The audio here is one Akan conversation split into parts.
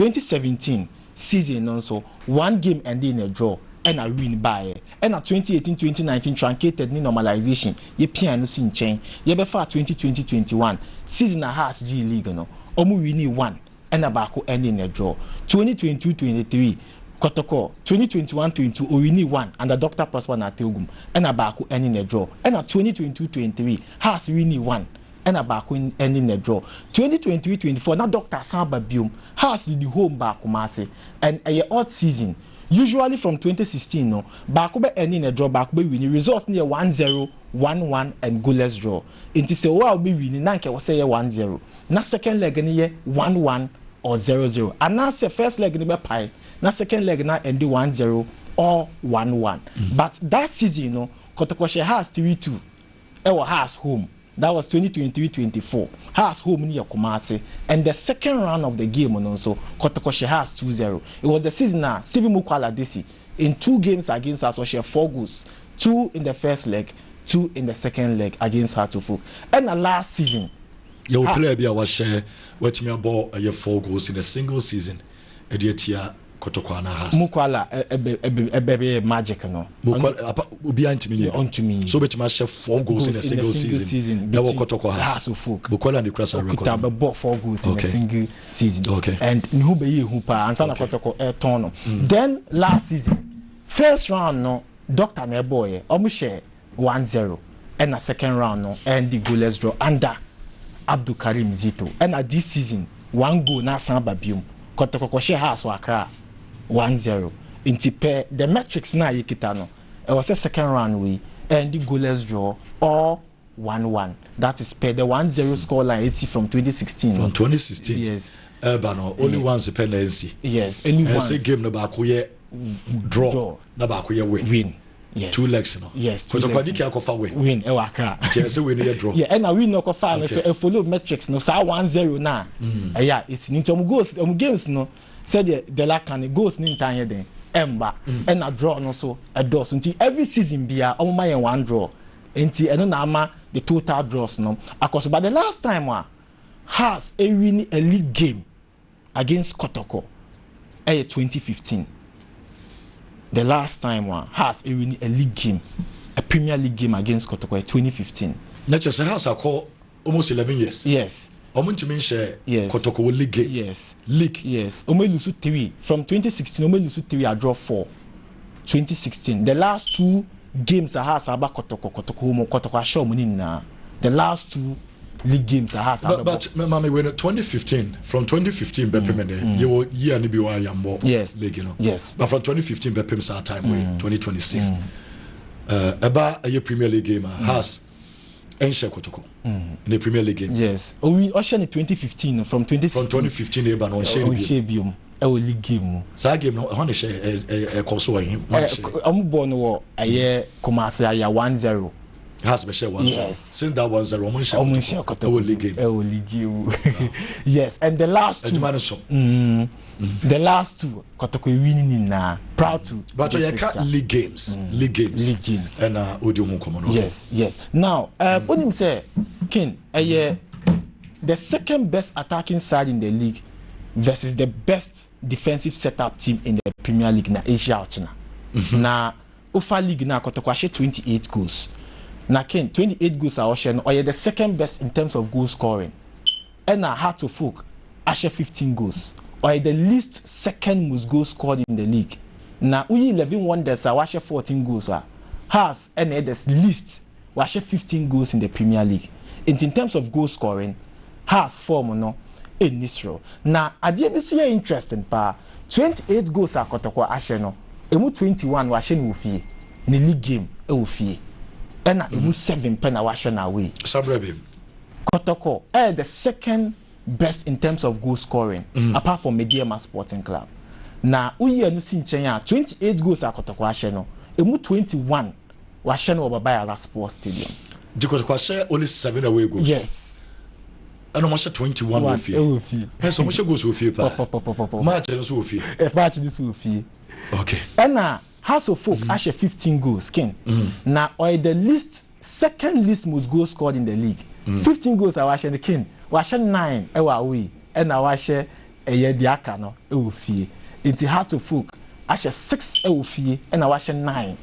2017 season also one game ending in a draw and a win by and a 2018-2019 truncated normalization ye piano sin chain ye be far 2020-21 season a has G League no omu wini one and a bako ending in a draw 2022-23 Kotoko 2021-22 Owini one and the Dr. Prosper Nategum and a bako ending a draw and a 2022-23 has winning one and a back in ending the draw 2023-24 now Dr. Samba Bium has the home back Kumasi and a odd season usually from 2016 no back be ending the draw back be winning results near 1-0 1-1 and goalless draw into say wow be winning nanke was say 1-0 na second leg in here 1-1 or 0-0 and now say first leg in the pie na second leg na end 1-0 or 1-1 but that season you know Kotoko has 3-2 ever has home. That was 2023-24. Has home near Kumasi. And the second round of the game also, Kotoko has 2-0. It was the season now, Sivi Mukwala Desi. In 2 games against us, she had 4 goals. 2 in the first leg, 2 in the second leg against her to Folk. And the last season. Your player be our share, what me about 4 goals in a single season. Ediatia Kotoko has. Mukwala, a magic, no. Mukwala, be anti me. So, bet you must have 4 goals in a single season. Never Kotoko has. Mukwala and the cross are recorded. But 4 goals in a single season. Okay. And Nhube Hoopa and Sana Kotoko air tono. Then last season, first round, no, Dr. Neboye, Omushe 1-0. And a second round, no, and the goalless draw under Abdul Karim Zito. And at this season, 1 goal na Samba Bium. Kotoko share has Wakra. 1-0 into pair the metrics na yikitano it was a second round we and the goalless draw or 1-1 that is per the 1-0 score line AC from 2016 from 2016 yes Bano only once a penalty yes only once a game na back we draw na back we win yes 2 legs no yes for the quadiki akofa win e waka just win you draw yeah and na win no kofa no so e follow metrics no sa 1-0 na yeah it's into goals games no said the lack and goes in time then emba and a draw no so a draw so every season be a my 1 draw until and na the total draws no across but the last time has a win a league game against Kotoko 2015 the last time has a win a league game a Premier League game against Kotoko 2015 that just has a call almost 11 years yes Omuntimin share yes. Kotoko league game. Yes. League. Yes. Ome lusu 3. From 2016, Ome lusu 3 I draw 4. 2016. The last 2 games I has about Kotoko show money na. The last 2 league games I has about. But mommy when 2015 from 2015 Bepemene you were year ni biwa yambo. Yes. League you know. Yes. But from 2015 Bepem sa time way 2026. About a Premier League game has Ensha Kotoko in the Premier League game. Yes. We usher in 2015 from 2016. From 2015 eba no Shebium. E o league game. Sa game no ho ne share e koso wa him. Am born wo aye Kumasi aya 1-0. Has be share 1-0. Yes. Since that 1-0 omun share Kotoko league game. E o league game. Yes, and the last 2 the last 2 Kotoko winning na proud to. But you cut league games. League games. And odi ho komo no. Yes. Now, onim say Ken the second best attacking side in the league versus the best defensive setup team in the Premier League na Asia China. Na Ufa League na Kotoko 28 goals. Na Ken 28 goals are Ocean or the second best in terms of goal scoring. And na Heart to Folk Ashe 15 goals. Or the least second most goals scored in the league. Na Uyi 11 Wonders are Ashe 14 goals has and the least Ashe 15 goals in the Premier League. And in terms of goal scoring, has form no in this row. Now, adi ebi interesting pa 28 goals are Kotoko Ashe no. Emu 21 Ashe no fie. In the league game e wo fie. And emu 7 pen Ashe na away. Sabrabim. Kotoko the second best in terms of goal scoring apart from Mediama Sporting Club. Now, uyi anu si nchen 28 goals are Kotoko Ashe no. Emu 21 Ashe no Obabaya Sports Stadium. Kotoko Ashe only 7 away goals. Yes. And almost 21 will fee. Yes, so much goes with you. Match will fee. If match this will fee. Okay. And now, House of Folk Ashe 15 goals. Ken. Now, or the least second least most goals scored in the league. 15 goals are Ashe the King. Ashe 9 ewa we. And now Ashe ɛyɛ de aka no ɛwɔ fie nti Heart to Folk ahyɛ 6 ɛwɔ fie ɛna wahyɛ 9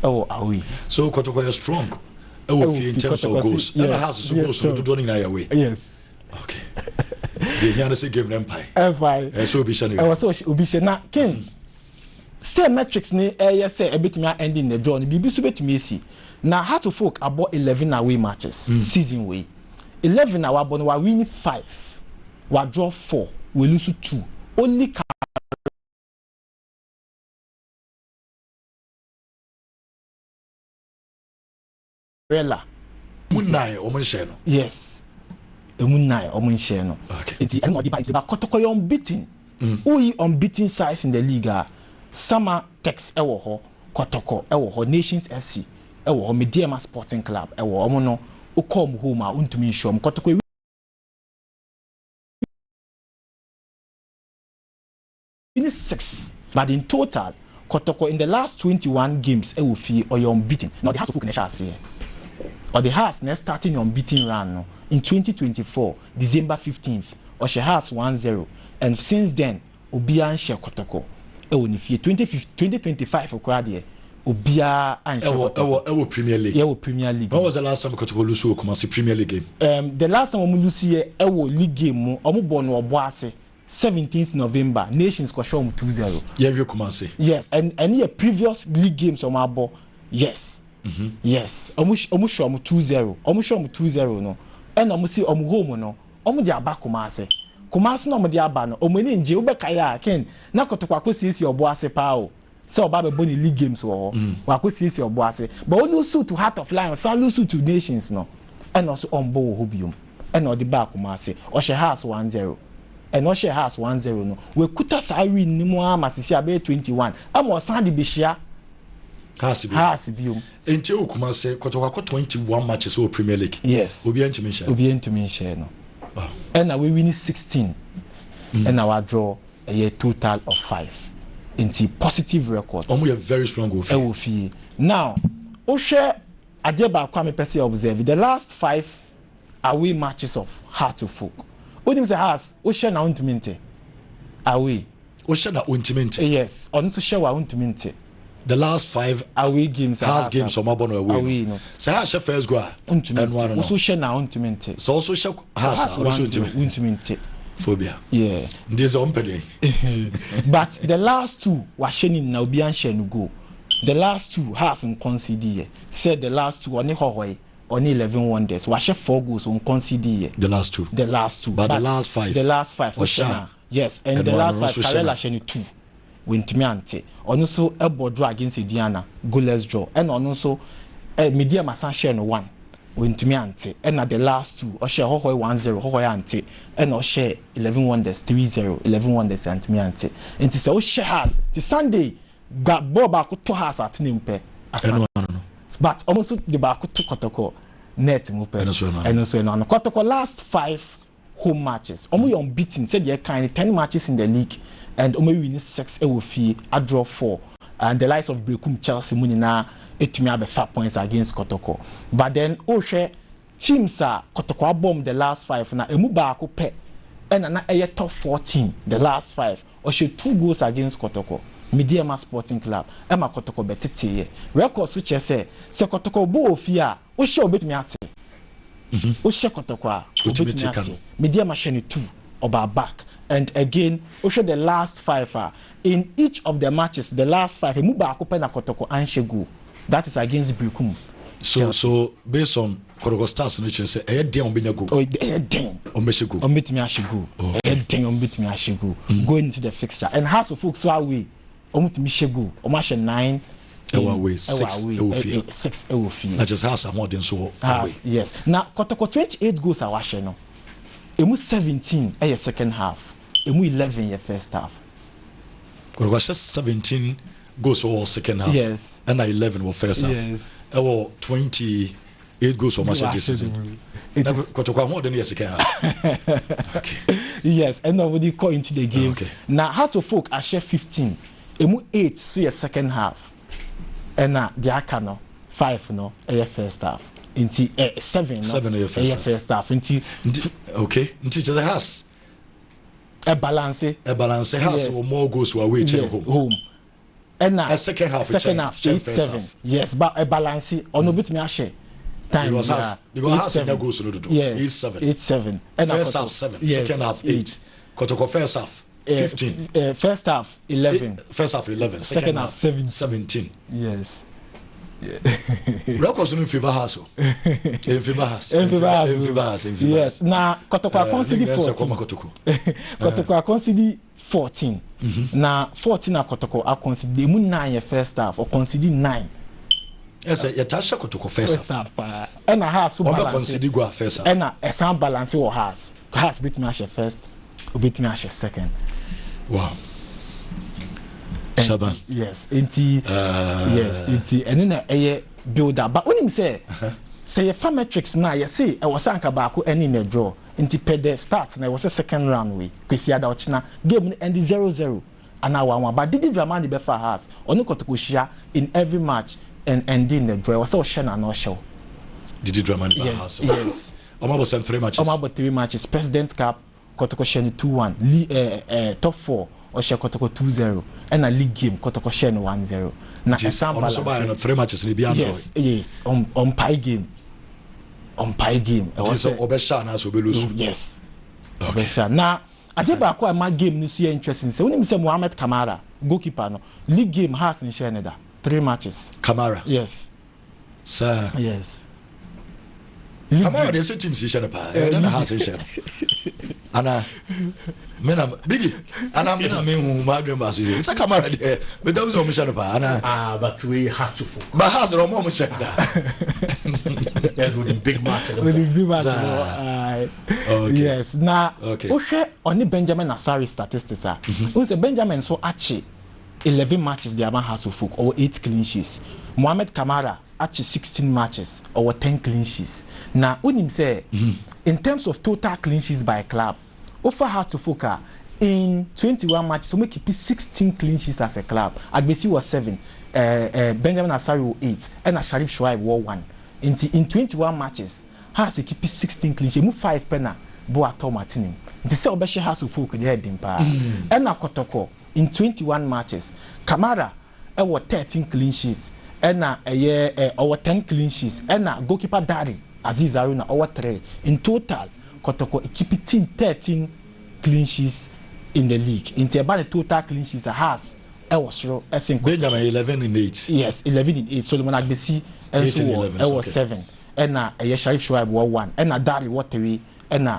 ɛwɔ away. So Kotoko is strong ɛwɔ fie in terms of goals ɛna Hearts so goals so do na away. Yes. Okay. The here say game empire. Empire. So obi hyɛ no. ɛwɔ so obi hyɛ na king say metrics ni ɛyɛ say ebetumi end in the draw ni bibi so betumi esi na Heart to Folk abo 11 away matches season way 11 na wabɔ no wa win 5 wa draw 4 we lose 2 only Rela munai omo share no. Yes emunai omo share no. Okay. Enti eno di ba Kotoko unbeaten. Who unbeaten sides in the league Summer Tex ewo ho Kotoko ewo ho Nations FC ewo ho Mediama Sporting Club ewo omo no ukom home a untumi nshom Kotoko 6 but in total Kotoko in the last 21 games ewo fie or unbeaten. Now the Hearts of Folk na say or the Hearts next starting unbeaten run no in 2024 December 15th or she has 1-0 and since then obia an share Kotoko ewo ni fie 2025 okra de obia an share ewo Premier League. Ewo Premier League. When was the last time Kotoko lose to Kumasi Premier League game? The last time we lose here ewo league game mo omo bo no obo ase 17th November Nations ko show 2-0. Yeah, we Kumasi. Yes, and your previous league games on my ball. Yes. Yes. Omo show 2-0. Omo show 2-0 no. And omo see omo home no. Omo dia ba Kumasi. Kumasi no omo dia ba no. Omo ni nje ubeka ya ken. Na Kotoko akosi obo ase pa o. Se oba be boni league games wo. Wa akosi obo ase. But only suit to Heart of Lion, san lose to Nations no. And also ombo wo hobium. And odi ba Kumasi. O she has 1-0. And no share has 1-0 no. We kuta sa win ni mo ama sisi abe 21. Amo san di beshia. Has biom. Enti o kuma say Kotoko 21 matches o Premier League. Yes. Obi entimi share. Obi entimi share no. Wow. And we win 16. And our draw a total of 5. Enti positive records. Omo very strong go fee. Now, o share adeba kwa me pese observe the last 5 away matches of Heart to Folk. Odim say has o share na untimente away o share na untimente. Yes on so share wa untimente the last 5 away games has games on Mabono away no say has share first go untimente also share na untimente so also share has untimente phobia yeah this on pele but the last 2 wa share na obi an share no go the last 2 has in concede said the last 2 oni hohoi only 11 wonders. We share 4 goals on concede. The last 2. But the last 5. The last 5. Yes, and the last 5. Karela sheni 2. Wintimi ante. Also elbow draw against Indiana. Goalless draw. And also media masan share no 1. Wintimi ante. And at the last 2. O share hohoi 1-0. Hohoi ante. And o share 11 wonders 3-0. 11 wonders antimi ante. And to say o share has. The Sunday got Boba to has at nimpe. But almost the back to Kotoko net mupe. And so on. Kotoko last 5 home matches. Omo unbeaten. Said yeah kind 10 matches in the league and omo win 6 ewo fie. I draw 4. And the likes of Brekum Chelsea munina etumi abe 5 points against Kotoko. But then share teams are Kotoko bomb the last 5 na emu baako pe. And na eye top 14 the last 5. Share 2 goals against Kotoko. Mediama Sporting Club Emma Kotoko betete record so che say Kotoko bo ofia o she obetumi ate o she Kotoko a obetumi ate Mediama share 2 oba back and again o she the last 5 in each of the matches the last 5 emu ba akopɛ na Kotoko anhye goal that is against Brekum so based on Kotoko stars no say e den on benya goal den on mehye goal on betumi ahye goal e den on betumi ahye goal going into the fixture and Hearts of Folk so away omutimi shegu omashe 9 away 6 ewo fie na just has amodin so away yes na Kotoko 28 goals awashe no emu 17 e second half emu 11 ye first half Kotoko 17 goals for second half yes and 11 for first half yes ewo 28 goals for match this season Kotoko amodin ye second half okay yes and nobody call into the game okay. Now Heart to Folk a share 15 emu 8 so your second half and the akano 5 no a first half into 7 no 7 a first half into okay into just has a balance has more goals to away home. And a second half 8-7. Yes, but a balance on a bit me share. Time was has goals to do. Yes, 8-7. And first half 7, second half 8. Kotoko first half 15. First half 11. First half 11. Second half 17. Yes. Records in favor house. In favor house. Yes. Now Kotoko conceded 14. Kotoko conceded 14. Now 14 na Kotoko a conceded 9 first half or conceded 9. Yes, you touch Kotoko first half. And a house balance. Conceded go first half. And a sound balance or house. House beat me first. Beat me second. Wow. Shaban. Yes, yes, and then a build up. But when him say your farm metrics now, you see, I was anka baako any in a draw. Into per the start, and I was a second round way. Kwesi Adawchina game and 0-0. And now 1-1. But did Dramani Befa has on Kotoko in every match and ending the draw. Was so Shana no show. Did Dramani Befa? Yes. Almost 3 matches. Almost 3 matches. President's Cup, Kotoko Shani 2-1. Top 4. Or share Kotoko 2-0 and a league game Kotoko share 1-0. Now also by 3 matches in the beyond. Yes, on pie game. On pie game. Also Obesha na so be lose. Yes. Obesha. Now I dey back my game this year interesting. So when him say Mohamed Kamara, goalkeeper no, league game has in share 3 matches. Kamara. Yes. Sir. Yes. Kamara dey say team si share pa. Then has in share. Ana mena bigi ana mena me hu ma dream ba so say it's a camera there me don't so mission pa ana but we have to focus but has no more mission da yes with the big match yes na okay ohwe oni Benjamin Asari statistics ah who say Benjamin so achi 11 matches the man has to focus or 8 clean sheets. Mohamed Kamara actually 16 matches or 10 clean sheets. Now when him say in terms of total clean sheets by club, offer hard to focus in 21 matches, so we keep 16 clean sheets as a club. Agbesi was 7, Benjamin Asari was 8, and Sharif Shoaib was 1. In 21 matches, has to keep 16 clean sheets. Move 5 penna, Boa Tomatinin. It is Obeshi has to focus the head in power. And Kotoko in 21 matches, Kamara was 13 clean sheets, and over 10 clean sheets, and goalkeeper Dari Aziz Aruna over 3. In total, Kotoko keeping 13 clean sheets in the league. In about the total clean sheets has Benjamin 11 in 8. Yes, 11 in 8. Solomon Agbesi 8 in 11 was 7. And Sharif Shoaib was 1. And Dari was 3. And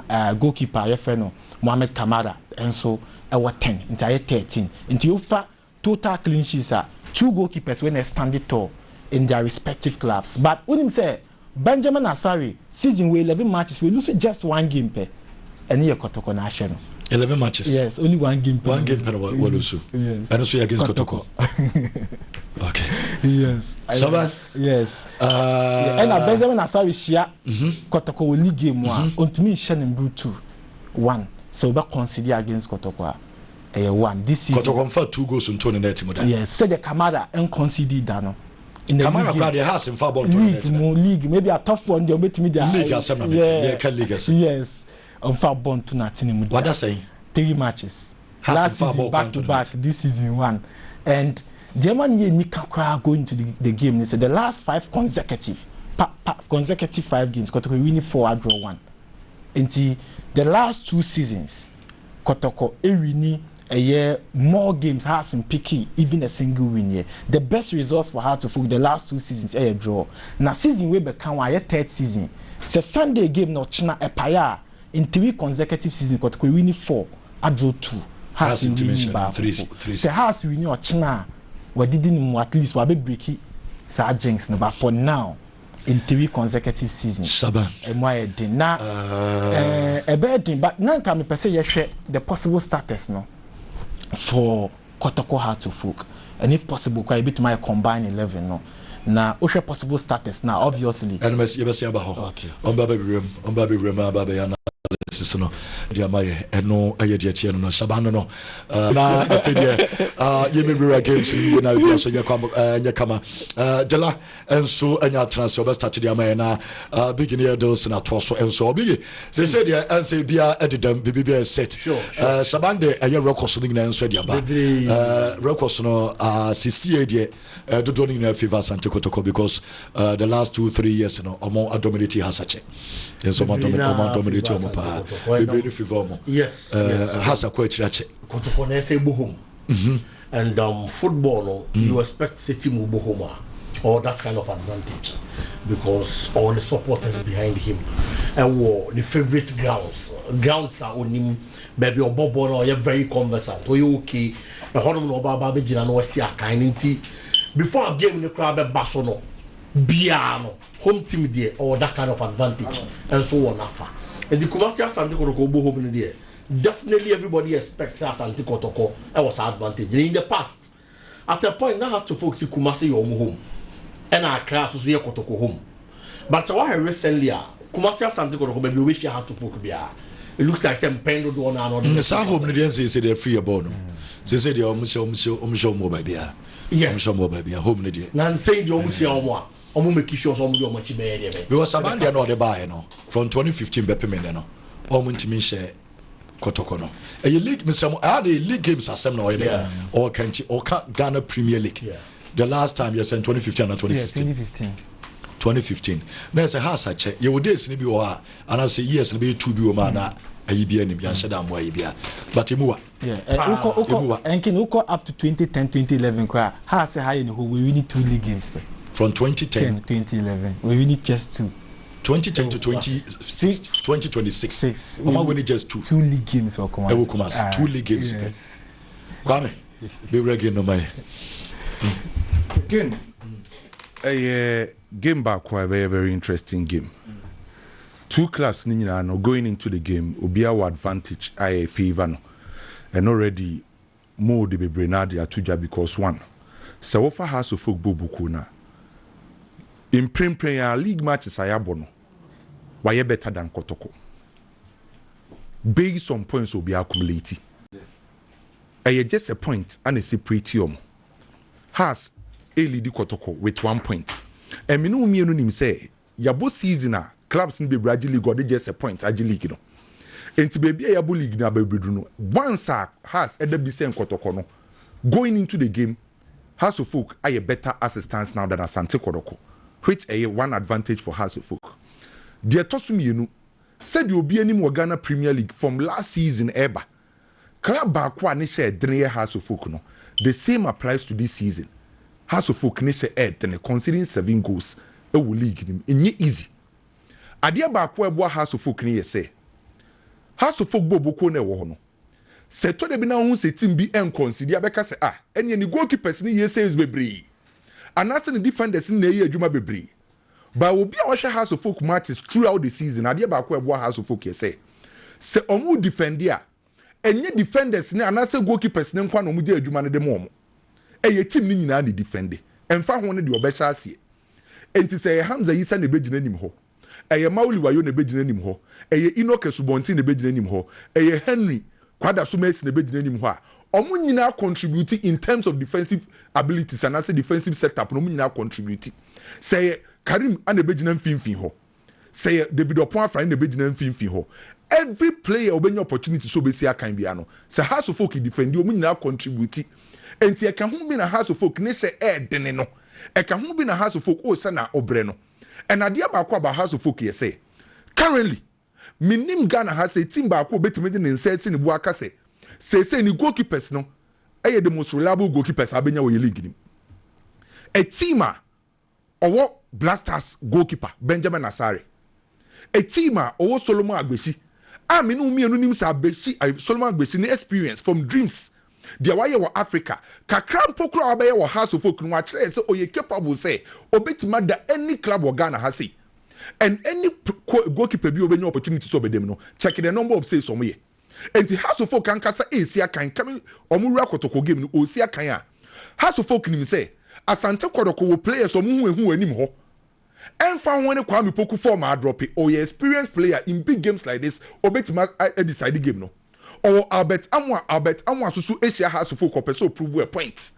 goalkeeper Yefeno Mohamed Kamara and so was 10. Into 13. Into offer total clean sheets are 2 goalkeepers when they stand tall in their respective clubs. But when him say Benjamin Asari season with 11 matches we lose just 1 game per and here Kotoko national 11 matches. Yes, only 1 game per. 1 game per we lose. Yes. And also against Kotoko. Okay. Yes. Shaban. Yes. And Benjamin Asari share Kotoko league game one until me Shannon Blue 2-1. So we consider against Kotoko 1 this season. Kotoko for 2 goals in 2019. Yes, said the Kamara and conceded Dano. In the Kamara crowd has in football league maybe a tough one they meet me there league yes on football to nothing what does say 3 matches last season back to back this season 1 and the man here Nika crowd going to the game they said the last 5 consecutive 5 games Kotoko winning 4 draw 1 until the last 2 seasons Kotoko winning a year more games has in picky even a single win year. The best results for her to for the last 2 seasons a draw. Now season we become our 3rd season. Say Sunday game no China a paya in 3 consecutive seasons got winning 4 a draw 2. Has in 3. Say has winning or China we didn't at least we be breaky sa jinx but for now in 3 consecutive seasons. Shaban. And why did now a bad but now can me per se the possible status no. For Kotoko hard to folk and if possible quite a bit my combine 11 no now what's possible status now obviously and you see about okay on baby room analysis games no dia maye eno ayede atie no Shabano no na afedie yemewura games ni na bia so nya kama dela enso anya transfer best start dia maye na beginning deals na toso enso bigi say dia ense bia ededam bibia set Shabande aye records ni na enso dia ba records no CCA die dodo ni na Favours and Kotoko because the last 2-3 years no omo dominate has a check yes omo dominate omo pa be Favours yes has a quite check Kotoko na say bohom and football no you expect City mu bohoma or that kind of advantage because all the supporters behind him and the favorite grounds are on him baby or bobo no you're very conversant or you okay a honor no baba be jina no see a kind before a game in the crowd basso no biano home team there or that kind of advantage and so on afa and the Kumasi Asante Kotoko bo home there definitely everybody expects Asante Kotoko that was an advantage in the past at a point now have to focus Kumasi your home and our class to see Kotoko home but what recently Kumasi Asante Kotoko baby wish you had to focus there. It looks like some pendo do na no. Some home Nigerians say they're free about no. Say they omusho mo baby. Yes. Omusho mo baby. Home Nigeria. Na say the omusho omo a. Omo make sure so omo do omo chi be there. Because Sabandi no dey buy no. From 2015 be payment no. Omo ntimi share Kotoko no. E league Mr. I the league games asem no there. Or Ghana Premier League. Yeah. The last time you said 2015 and 2016. Yeah, 2015. Now say has a check. You days ni bi o ha. And I say yes ni be 2 bi o ma na ayi bia ni bia sheda mo ayi bia. But emuwa. Yeah. Uko up to 2010 2011 kwa. Has a high in who we win 2 league games. From 2010 2011. We win just 2. 2010 to 2026. Oma win just 2. 2 league games for come. 2 league games. Kwame. Be reggae no mai. Again. Game back was a very, very interesting game. 2 clubs no going into the game obiawa advantage I favor no and already more the Brenadi atuja because one so offer has of folk bobuku na in Premier League matches ayabono why better than Kotoko based on points will be accumulated just a point and a separate has a lead Kotoko with 1 point. And me no nim say yabo season a clubs in the Brazil league got just a point agi league no. Enti baby yabo league na bebedu no. Once has either be saying Kotoko no going into the game House of Folk are a better assistance now than Asante Kotoko, which a one advantage for House of Folk. The Tosumi said you'll be any more Ghana Premier League from last season ever. Club bakwa ni share drenye House of Folk no. The same applies to this season. House of Folk ni share and considering 7 goals e will league him enye easy. Adia bakwa ebo House of Folk ni say. House of Folk boboko na wo no. Se to de bi na hu se team bi en consider abeka se enye ni goalkeepers ni ye saves bebre. Anase ni defenders ni ye adwuma bebre. But obi a wo hwe House of Folk matches throughout the season adia bakwa ebo House of Folk ye say. Se omu defendia enye defenders ni anase goalkeepers ni nkwa na omu di adwuma ne de mo. Eye team ni nyina na defend. Emfa ho ne de obehya ase. Enti se Hamza Issah ne begina nim ho. Eye Mauli Wayo ne begina nim ho. Eye Inoke Subonti ne begina nim ho. Eye Henry Kwada Sumes ne begina nim ho a. Omu nyina contribute in terms of defensive abilities and as defensive setup no mu nyina contribute. Say Karim ane begina mfimfin ho. Say David Opon Afra ne begina mfimfin ho. Every player obenya opportunity so be see akan bia no. Say House of Folk defend omu nyina contribute. Enti e kan hu bi na House of Folk ne hye dene no. E kan hu bi na House of Folk o se na obre no. And adia ba kwa ba House of Folk ye say. Currently, minim Ghana has a team ba ko betimi de nsense ne bu aka say ni goalkeepers no eye the most reliable goalkeepers abenya wo ye league nim. A team owo Blasters goalkeeper Benjamin Asare. A team owo Solomon Agbesi. Me no mienu nim sa Agbesi Solomon Agbesi ne experience from Dreams. Dia waye wo Africa kakra mpokro abaye wo House of Folk no a kire say oye capable say obetima da any club wo Ghana has say and any goalkeeper bi obenya opportunity so bedem no check the number of saves omo ye enti House of Folk kan kasa esia kan kame omura Kotoko game no osia kan a House of Folk nim say Asante Kotoko wo players omo hu anim ho and found when Kwame Poku form a drop it or your experienced player in big games like this or bet a decided game no or Albert Amwa so Issah has to focus so prove a point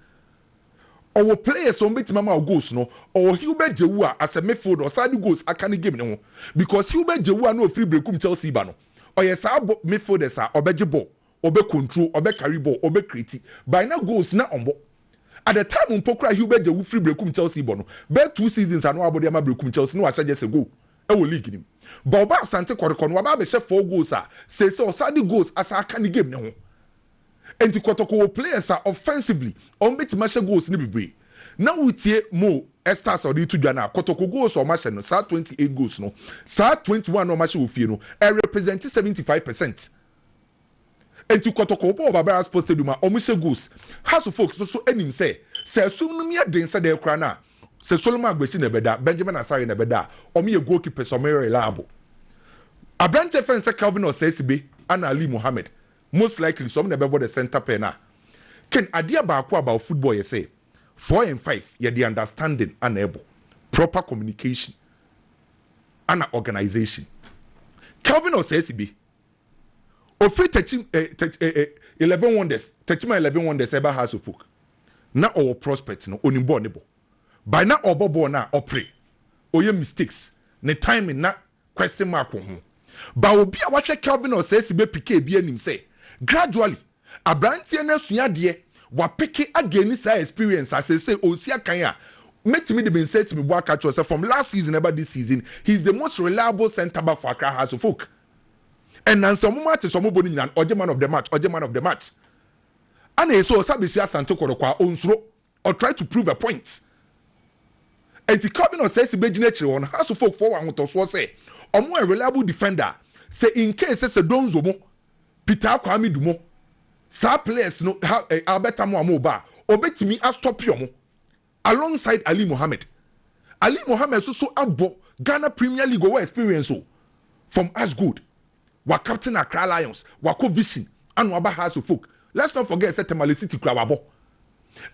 or players on bet mama goals no or Hubert Jewua as a midfield or side goals I can't game no because Hubert Jewua no free break Chelsea bano or yes midfielders are or beje ball or be control or be carry ball or be creative by now goals na on ball. At the time on Pokra Hubert Jewu free breakum Chelsea bono. Be 2 seasons and no abodi ama breakum Chelsea no acha just go. E wo league nim. Ba oba Asante Kotoko no aba be she 4 goals a. Say osadi goals as aka ni game ne ho. Enti Kotoko players are offensively on beti ma she goals ni bebre. Na wutie mo Estars or to Ghana Kotoko goals or ma she no sa 28 goals no. Sa 21 no ma she ofie no. E represent 75%. And to Kotoko Baba Sports Stadium, Omisha Goose. House of folks so enim say Sunumia Densa de Krana, say Solomon Gbeshi Nebeda, Benjamin Asari Nebeda, or me a goalkeeper, so very reliable. A branch defense Calvin or Sesibe, and Ali Mohammed. Most likely, some never the center pena. Can idea about football, you say 4 and 5, yet the understanding unable, proper communication, and organization. Calvin or Sesibe. Ofri touching 11 wonders, touching my 11 wonders ever has of folk. Now our prospect no onimbo. By now our bobo na opre. Or your mistakes. Ne timing na question mark on. But obi a watch Calvin or says be PK be him say. Gradually, a branch na sunya de wa peke again is experience as I say Osia Kanya. Met me the been said to me work at yourself from last season about this season. He's the most reliable centre back for Accra House of Folk. And then some match is some boni and man of the match. And he saw Sabishia Santo Korokwa onsro or try to prove a point. And the Cabinet says Bejinachi on House of Folk for one to say, or more reliable defender. Say in case it's a Donzomo, Peter Kwame Dumo, Sa players no Alberta Moba, or bet me as top yomo alongside Ali Mohammed. Ali Mohammed so abo Ghana Premier League experience from Ashgood. Wa captain Accra Lions, wa co-vision, and waba House of Folk. Let's not forget Setemale City Krawabo.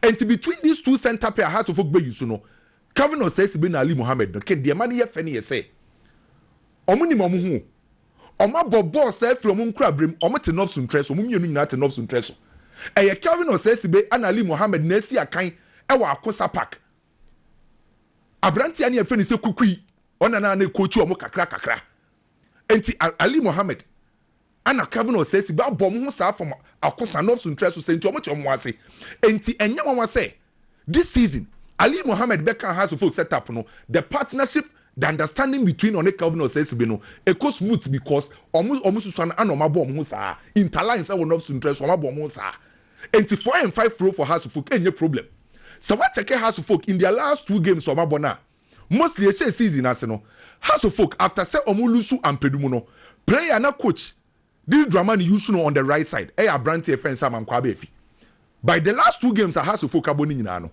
And between these two center pair House of Folk be you know, Calvin says Ben Ali Mohammed, no can the money feni say. Omuni momu. Oma bobo say from crabrim, omate north sun tres, omuni not north sun tres. A Calvin says be an Ali Mohammed Nesi a kind, ewa akosa pack. Abranti ani feni se kukui, onana ne coach or kakra. Enti Ali Mohammed ana Kevin says ba bom ho sa from akosa no so interest so enti omo ase enti enya won say this season Ali Mohammed Beckham has to full setup no the partnership the understanding between on Kevin says be no e go smooth because omo so na anoma bom ho sa interlines e won no so interest omo bom ho sa enti 4 and 5 throw for House of Folk any problem so what check House of Folk in their last 2 games omo bona mostly a season as no House of Folk after say Omulusu and Pedumuno player na coach did Dramani use no on the right side Branty offense Mankwabefi by the last 2 games a House of Folk aboni nyina no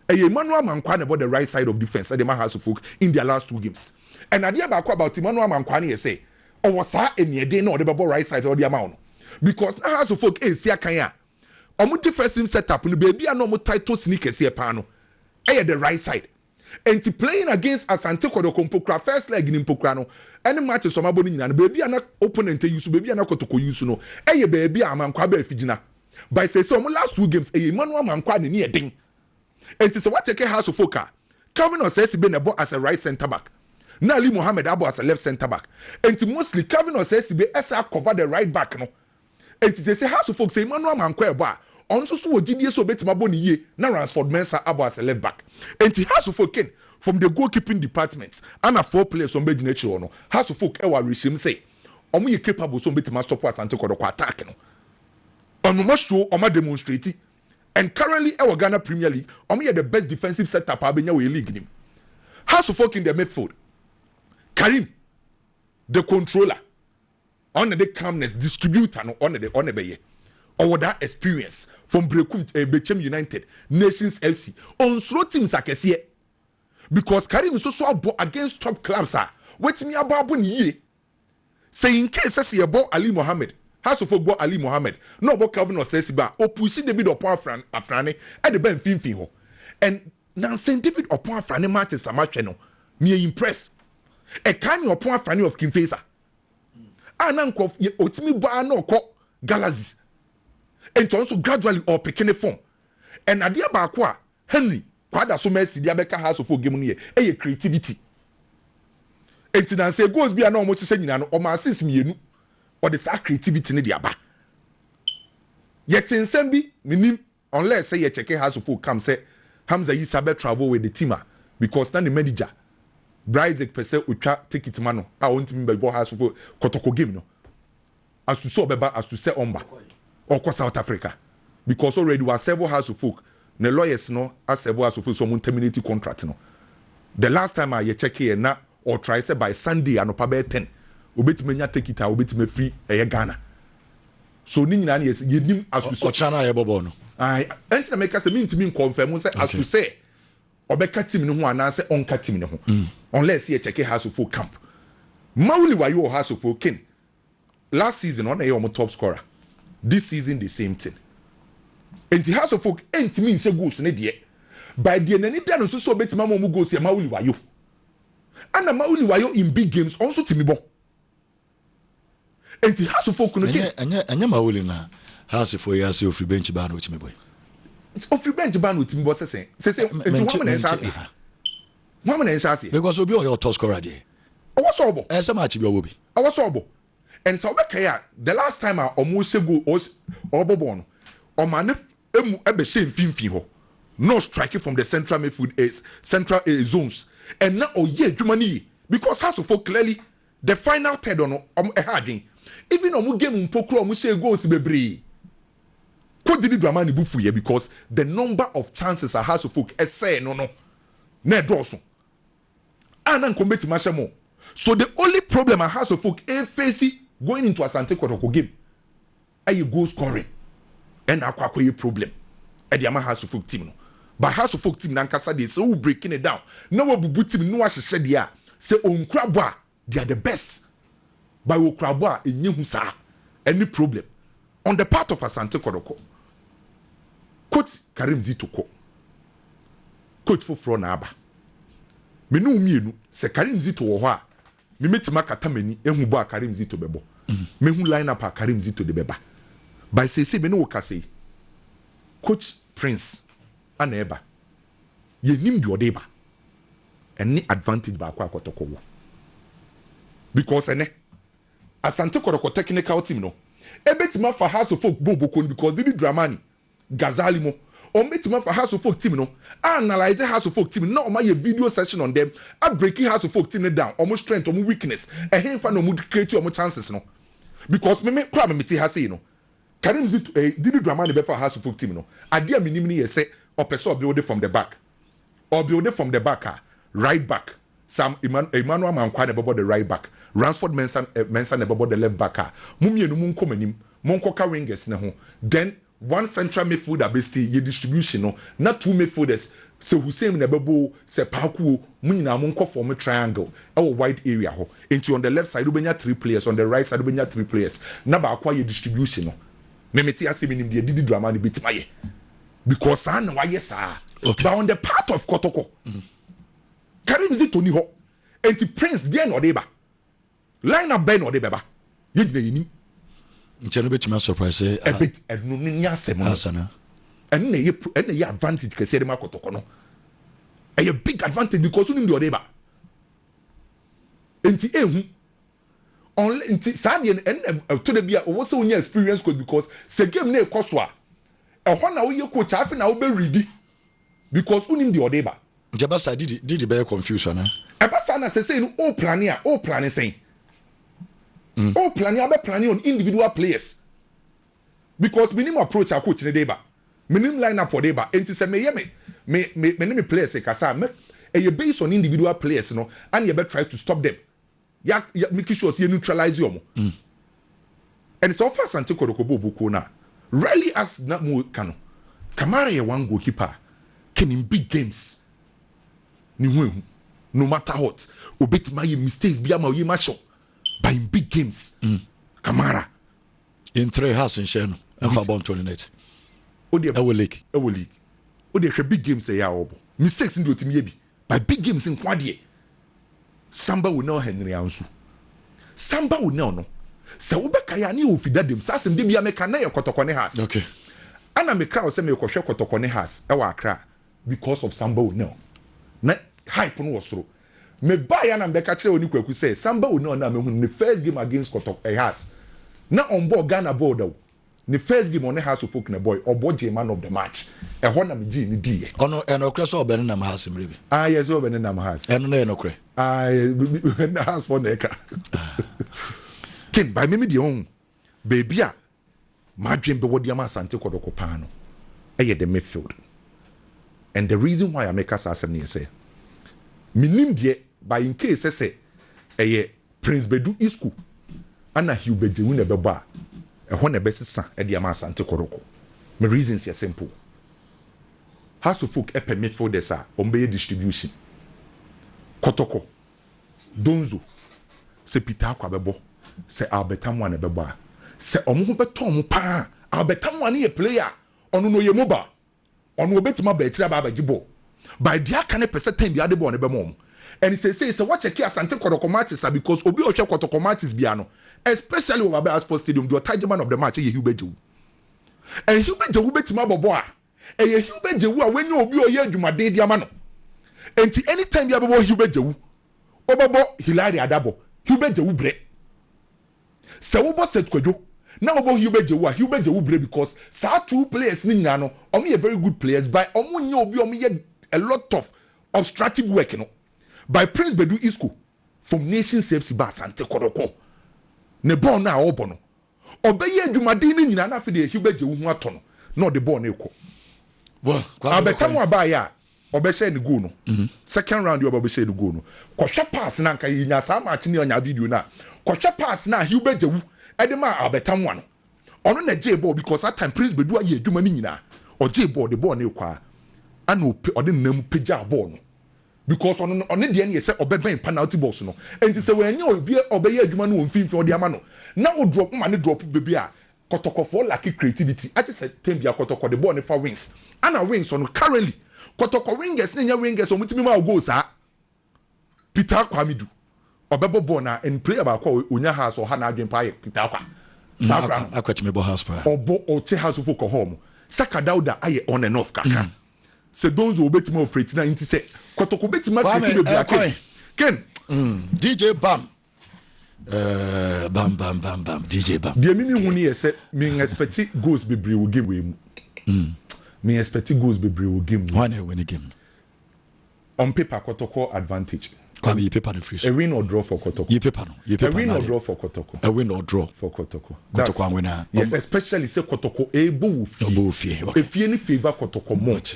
Emmanuel Mankwane about the right side of defense at the House of Folk in their last 2 games and idea about Emmanuel Mankwane say or was sa any day no the right side or the amount because na House of Folk sia kanya omo defense team setup no baby no mo title sneakers here pa no the right side. And to playing against Asante Kotoko Mpokra first leg in Mpokra no any match so maboni nyina baby ana opponent use baby ana Kotoko use no baby amankwa ba afigina by say so last 2 games Emmanuel Mankwa ne edin and to say what take House of Folk Calvin says be nebo as a right center back na Ali Mohammed abo as a left center back and to mostly Calvin says be esa cover the right back no and to say House of Folk say Emmanuel Mankwa ebo on so GDS so betima boni ye na Ransford Mensah abo as a left back and he has to focus from the goalkeeping department and a 4 players on bed nature no has to focus ewa regime say omo ye capable so betima stop us Asante Kotoko attack no on mo show omo demonstrate and currently our Ghana Premier League omo ye the best defensive setup abenya we league nim has to focus in the midfield Karim the controller on the calmness distributor no on the beye or that experience from Bechem United, Nations FC, on slow teams akesiye. Because Karim is so against top clubs wait me about 1 year. Say in case I see about Ali Mohammed, House of Folk Ali Mohammed, no about Calvin or Sesiba, or pushing David upon Afrani at the Ben Finfi ho. And now Saint David upon Afrani matches a match no me impressed e kan your point afani of Kimfesa anankof otimi ba na okọ Galaxy and also gradually or picking form and adia ba kwa Henry kwada so Messi dia beka house of game no ye creativity enti na say goals bi na o mo hye nyina no o ma assist mienu or the creativity ne dia ba yet nsem bi minim unless say ye check house of come say Hamza Issah be travel with the team because na the manager Bryce pese utwa ticket mano a ontimi be go house of Kotoko game no as to so beba as to say omba or South Africa because already was several house of folk the lawyers no as several house of folk so terminate contract no the last time I check here na or try say by Sunday anopa be 10 obetime nya take it a obetime free Ghana so ni nyina na yes yedim as to so China ye bobo no ai enti na make say me ntimi confirm say as to say obeka team no ho ana say onka team no ho unless ye check house of folk camp Mauli wa you house of folk kin last season on a top scorer this season the same thing and the house of folk ain't mean say goals ne de by the nani dan so betima mo goals ya Mauli wa you and Mauli wa you in big games also timibo and the house of folk no get anya Mauli na house of folk ya say free bench ban with me boy it's off free bench ban with me boy say it's one man chance because obi o your top scorer there o was obo e say match bi obo bi o was obo and so obekaya the last time I almost go obobo no o man emu ebe she mfimfin ho no striking from the central midfield is central zones and now oye adwumani because has for clearly the final third on ehadwen even omu game mpokro omu she goals bebre ko didi dramani bufu ye because the number of chances a house of folk essay no na doso ana nkombeti mashemo so the only problem a house of folk face going into Asante Kotoko game aye goal scoring and akwakoye problem e the house of folk team no but house of folk team na nkasa dey say we breaking it down na we bubu team no ahyehyɛ dey a say onkrabo a they are the best by okrabo a enye hu sa any problem on the part of Asante Kotoko coach Karim Zitoko coach for na aba me no mienu se Karim Zito wo ho a me metima katamani ehu bo a Karim Zito bebo me hu line up a Karim Zito de beba by say me no wo kase coach Prince aneba ye nim de odeba any advantage ba kwa Kotoko wo because ene Asante Kotoko technical team no ebetima for house of folk boboko because didi Dramani Gazali mo on betima for house of folk team no analyze house of folk team no my video session on them at breaking house of folk team down almost strength almost weakness and him for no mood create your chances no because me crab me has say no Karim Zito did Dramani be for house of folk team no adia minimum ye say or person build from the back or build it from the back right back Sam Emmanuel Mankwa about the right back Ransford Mensah about the left back mumienu mun komanim monkoka wingers ne ho then one central midfielder based ye distribution no not two midfielders so Hussein na bebo se paku mu nyina mo nko form triangle e wide area ho into on the left side ubenya 3 players on the right side ubenya 3 players na ba akwa ye distribution no memeti asemi nim de didi drama ni betima ye because na wa yes but on the part of Kotoko Karim Zito ni ho enti Prince dey no dey ba line up ben no dey beba ye gina yini ncheno betima surprise a bit no nya asem asana and na advantage kese de Kotoko no a big advantage because unim de odeba enti ehu on enti sad and to the bia o so nya experience code because se game na ekoso a ehon na wo ye coach afi na wo be ready because unim de odeba Jabasa did be confusion ebasa na se say no o plan say o plan on individual players because minimum approach a coach ne deba minimum line up for deba enti se me players e kasa me e based on individual players no and you be try to stop them ya make sure say neutralize you and so far Asante Kotoko bobuko na rarely as na mu kano Kamara ye one goalkeeper can in big games ni hu no matter what obetima ye mistakes bia ma ye ma show but in big games Kamara in 3 house in Sheno and for about 28 ewo league o de big games e ya obo mistakes ndi otimi ye bi but big games in kwade Samba will know Henry Ansu. Samba will know no. Se wobeka ya ni ofida dem sasem de bia meka na ye Kotoko ne house. Okay. Ana me crowd say me kohwe Kotoko ne house e wa Accra because of Samba will know. Na hype no wasoro. Me buy ya na mbeka kire oni kwaku say Samba will know na me hu the first game against Kotoko house. Na on board Ghana board though. The first game on the house of folk na boy oboje man of the match. E ho na me gi ni die. Ono enokre so obene na house mrebi. Ah yes obene na house. Eno na enokre. Ah na house for neka. Ken by me the own baby a madwen be wodi am Asante Kotoko pa no. E the midfield. And the reason why I make us asem ne say minim die by in case say Prince Bedu Isku ana Hubejewu na beba e ho na besisa e de am Asante Kotoko. My reasons are simple. House of folk epe midfielders a ombe distribution. Kotoko Donzo se Peter kwa bebo se Albertamu na bebo se omo ho beto omo pa Albertamu na ye player ono no ye moba ono obetima ba etira ba bagibo by dia kan pese time bi ade bo ne be mom and say what check Asante Kotoko matches because obi o hwe Kotoko matches bia no especially over by Sports Stadium the targetman of the match ye Hubejewu and Hubejewu betima bobo a eye Hubejewu a wenye obi o ye adwumaden dia ma no enti anytime bi abebo Hubejewu obebo Hilary Adabo Hubejewu bre se wo bo set kwadwo na obo Hubejewu bre because sa two players ni nyina no omo very good players by omo nya obi omo ye a lot of obstructive work no by Prince Bedu Isku from Nation Saves ba Asante Kotoko ne ball na obo no obeye adwumaden ni nyina na fe de Hubejewu hu ato no na de ball na ekọ well Abetamu abaya obehye ni goal no second round you obehye ni goal no kohwe pass na nka yinya sa match ni onya video na kohwe pass na Hubejewu edema Abetamu ano ono na J ball because that time Prince Bedu aye adwuma ni nyina o J ball the ball na ekwa ana ode nam pagya ball no because ono de na say obeben penalty box no enti se wenye obi obeye adwuma no mfimfi ode ama no na o drop ma ne drop baby a Kotoko for lack creativity I just said tembia Kotoko the ball ne for wings ana wings on currently Kotoko wingers ne nya wingers omutimi ma go sa Peter Kwamidu obebo ball na and player ba kwa onya house o ha na adwen pa Peter Kwa sakra akwatime bo house pa obo o che house for home Saka Dauda aye on and off kaka se Donzo obetima operate na inti se Kotoko betima creative be Ken DJ Bam bam DJ Bam the mini huni ye me expect goals be bre game we mu me expect goals be bre game one win a game on paper Kotoko advantage Kwame paper the free a win or draw for Kotoko you paper no you paper a win or draw for Kotoko a win or draw for Kotoko Kotoko winner yes especially say Kotoko able fee if you any favor Kotoko much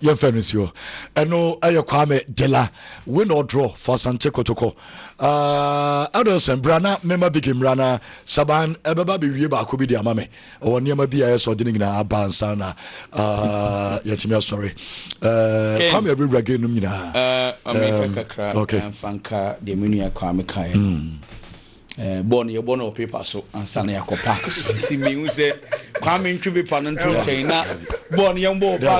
your friends you no Kwame Jela win or draw for Asante Kotoko Adelson Brana member big Brana Saban ebeba be wie ba ko bi dia mame o niam bia so de nyina abansa na yetimi sorry Kwame every reggae num nyina America kakra fanka de menua Kwame kan born ye born of paper so ansa na yakopa ti mi hu se Kwame ntwe paper no nto chain na born ye mbo pa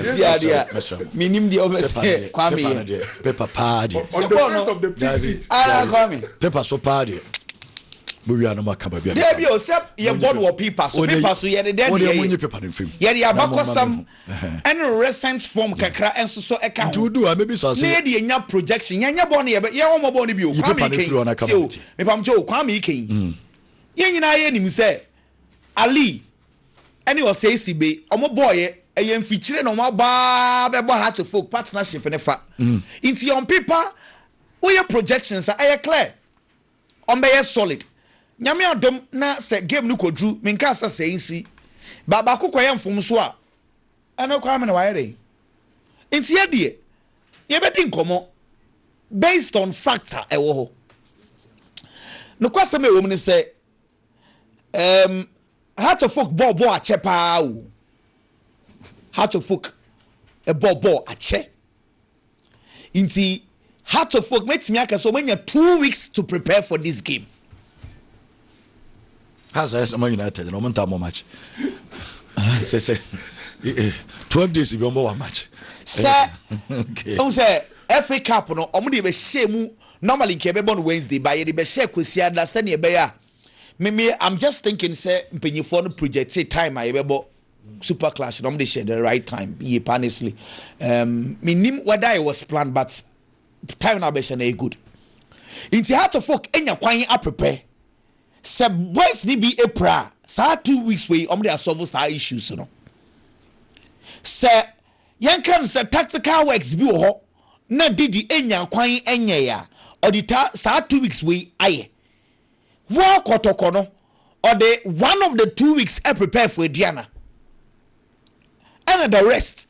si adia minim de obese Kwame paper party on the face of the big seat Kwame paper so party we are no makaba bia there be osep ye born of paper so ye de den ye paper no film ye de abakosam and recent form kakra enso so eka to do maybe so say de nya projection nya born ye omo born bi o Kwame ken me pam jo Kwame ken ye nyina ye nim say Ali any o say sibe omo boy ye mfichire no mo ba be bo heart to folk partnership ne fa into on paper we your projections are clear on be solid nyame adom na se game no kodru menka asa sei nsi baba kokoye mfom so a ana Kwame na wayere nti ye de ye be din komo based on factor ewo ho no kwasem ewo ni se how to folk ball ache pa o how to folk a ball ache nti how to folk metimi aka so manya 2 weeks to prepare for this game. Has Man United no monta mo match say 12 days if you more match say okay on say FA Cup no omo de be share mu normally nke be born Wednesday by ye be share kwesi ada se ne be ya me I'm just thinking say mpenyifo no project time I be bo Super Clash no de share the right time ye honestly me nim whether it was planned but time na be share na good inti Heart of Folk enya kwan a prepare se boys ni be April sa 2 weeks we omo de solve sa issues no se yen kan se tactical works bi ho na didi enya kwan enye ya odita sa 2 weeks we aye wo Kotoko no or the one of the 2 weeks I prepare for Diana and the rest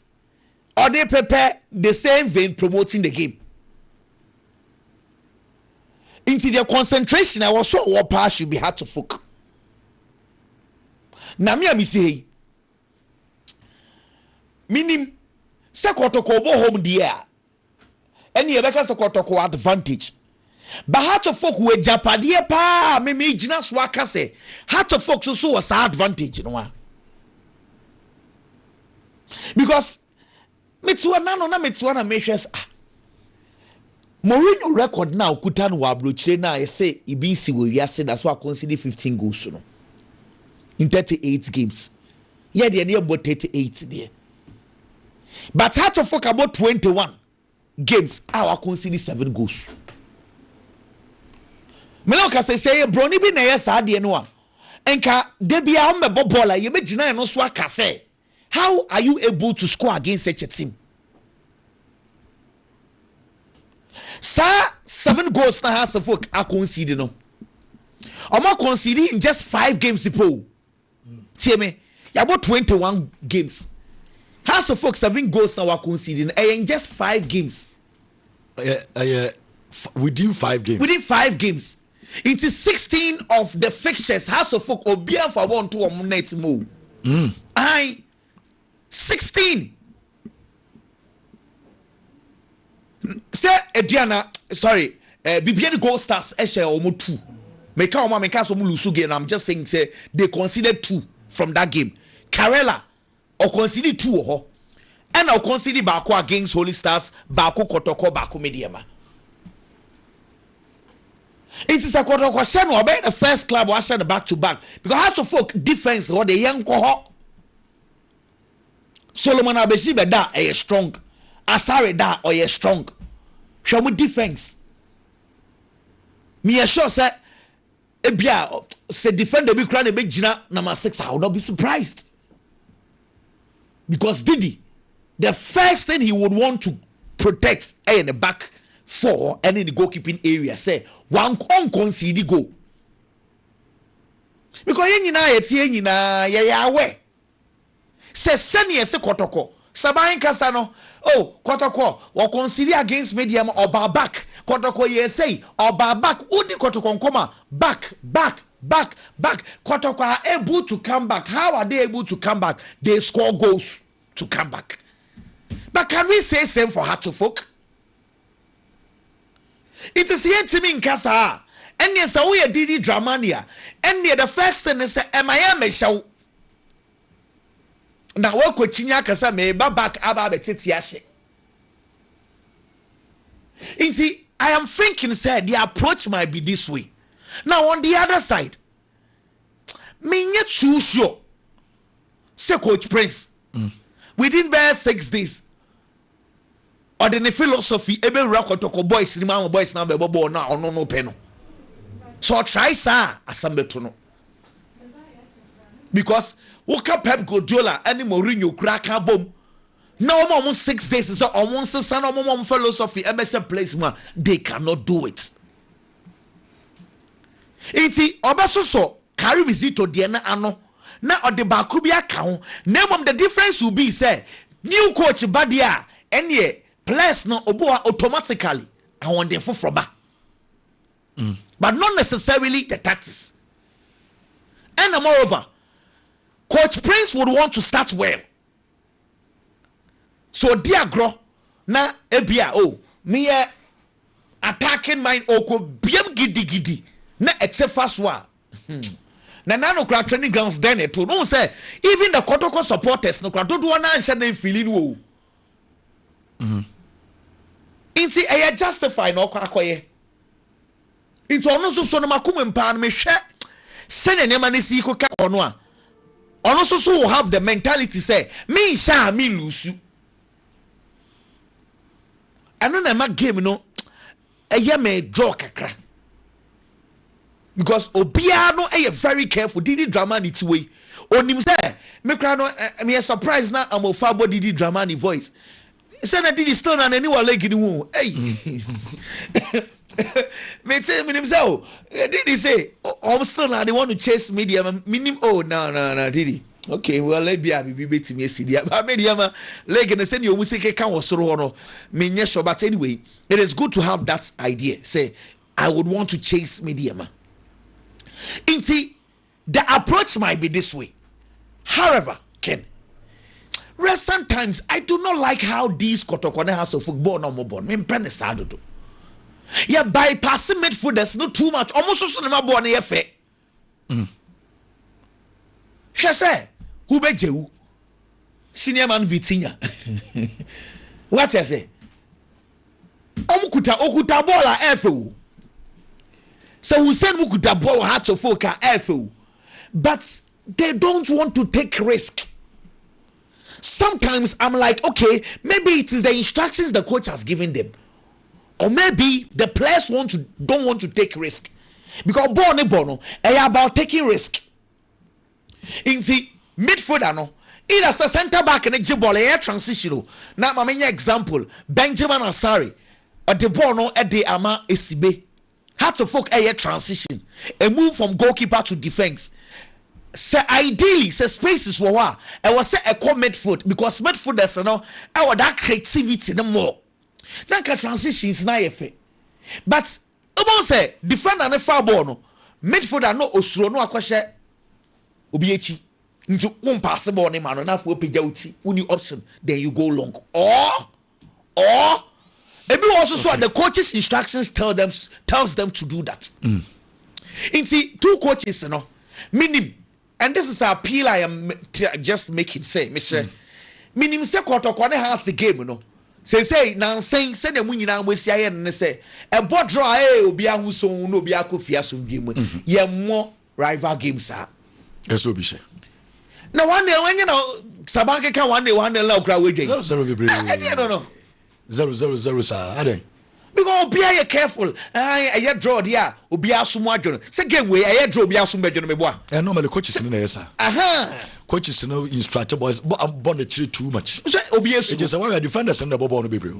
or they prepare the same vein promoting the game into their concentration I was so what pass should be Heart of Folk na me say minim se Kotoko bo home there any ebeka se Kotoko advantage but Heart of Folk we Japadie pa me gina so aka se Heart of Folk so was advantage no because metuwa nano na metuwa na mehwes Mourinho record now okuta no abrochire na I say ibi si we wiase that's why consider 15 goals no in 38 games yeah they near about 38 there but Heart of Folk about 21 games our consider 7 goals me no ka say broni bi na yes ade no a enka de bia o mebo ball ye be gina no so aka say how are you able to score against such a team sa 7 goals na Heart of Folk a concede no omo concede in just 5 games po tie me ya about 21 games Heart of Folk 7 goals na wa concede in just 5 games within 5 games within 5 games it is 16 of the fixtures Heart of Folk obia for 1 to 1 net mo I 16 say Ediana sorry Bibian Gold Stars share almost 2 make so lose game I'm just saying say they considered 2 from that game Karela or consider 2 or and I'll consider Bako against Holy Stars Bako Kotoko Bako Mediama it is a Kotoko Shen or the first club was sent back to back because Heart of Folk defense or the young cohort Solomon Abesibe da strong Asare da or strong show me defense me sure say ebia say defender be kra na be gina number 6 I would not be surprised because Didi the first thing he would want to protect in the back 4 and in the goalkeeping area say one concede goal because yen nyina yetie nyina ye yawe say senior say Kotoko saban kasa no oh Kotoko we concede against medium or back Kotoko ye say or back udi Kotoko nkoma back Kotoko are able to come back how are they able to come back they score goals to come back but can we say same for Heart of Folk it is here to me in kasa and yes we Didi Dramania and the first thing is am show na wo kochinya kasa me back aba beteti ahye inti I am thinking said the approach might be this way now on the other side me nye too sure say Coach Prince within bare 6 days or the philosophy ebe Kotoko boys ni ma boys na be bobo na ono no pe no so try sa asambeto no because Woka Pep Guardiola any Mourinho kura ka bom now almost 6 days so almost san almost philosophy ebe place ma they cannot do it inti obasoso carry visito de na ano na ode ba ku bi aka ho na mom the difference will be say new coach badia any players no obo automatically I want them for ba but not necessarily the tactics and moreover Coach Prince would want to start well so diagro na ebia oh me attacking mind oko biam gidi na except so na nano kra training grounds then it no say even the Kotoko supporters no kra do na answer na feeling wo Inti eye justify no kwakoye. Into ono so no makum mpa no mehwe sene ne mane si ko ka ono a. Ono so will have the mentality say me sha me lose. Ano na ma game no eye me draw kakra. Because obia no eye very careful didi drama ni tiwe. Onim say me kra no me surprise na am ofabo didi drama ni voice. Say na didi still na ani wa leg ni hu. Hey. Me say me say didi say I'm still na they want to chase media minim no didi. Okay, well let be betimi asidia. But media ma leg na say you musike kan wosoro no me nye sure, but anyway, it is good to have that idea. Say I would want to chase media ma. Inti, the approach might be this way. However, Ken, recent times I do not like how these Kotoko House of Football no more born. Me pen do. Yeah, bypassing midfielders not too much. Almost so no more born here fe. She say, who be you? Senior man Vitinha. What you say? Okuta bola efe. So we said we could have ball hard to folk but they don't want to take risk. Sometimes I'm like, okay, maybe it is the instructions the coach has given them, or maybe the players don't want to take risk because bono about taking risk. In the midfielder no, it as a centre back and a ball air transitional. Now my example, Benjamin Asari or the bono at the ama esibe. Had to folk a transition, a move from goalkeeper to defense. So ideally, so spaces were I was say a core midfield because midfielders you know I want that creativity no more. That transitions na efe. But about say defender na far ball no midfielder no osuro no akwahye obiechi into one pass ball ni man na for pejja uti uni option then you go long or maybe also so the coach's instructions tells them to do that. In see two coaches, you know, minim, and this is an appeal I am just making. Say, Mr. Minim say Kotoko has the game, you know. Say now saying send the money now we see and say a board draw obia who so no be akofia so game. Ye more rival games are. Yes, will be say. Now one day when you know Sabanka can one day allow crowd with no. 0-0-0 sir. Ade. Because obia you careful. I draw there. Obia sumo adwono. Say game way I draw obia sumo adwono me boa. Normally coaches no yes sir. Coaches no instructor boys but I'm born the too much. So obia sumo. It is one defenders and the ball no bebre.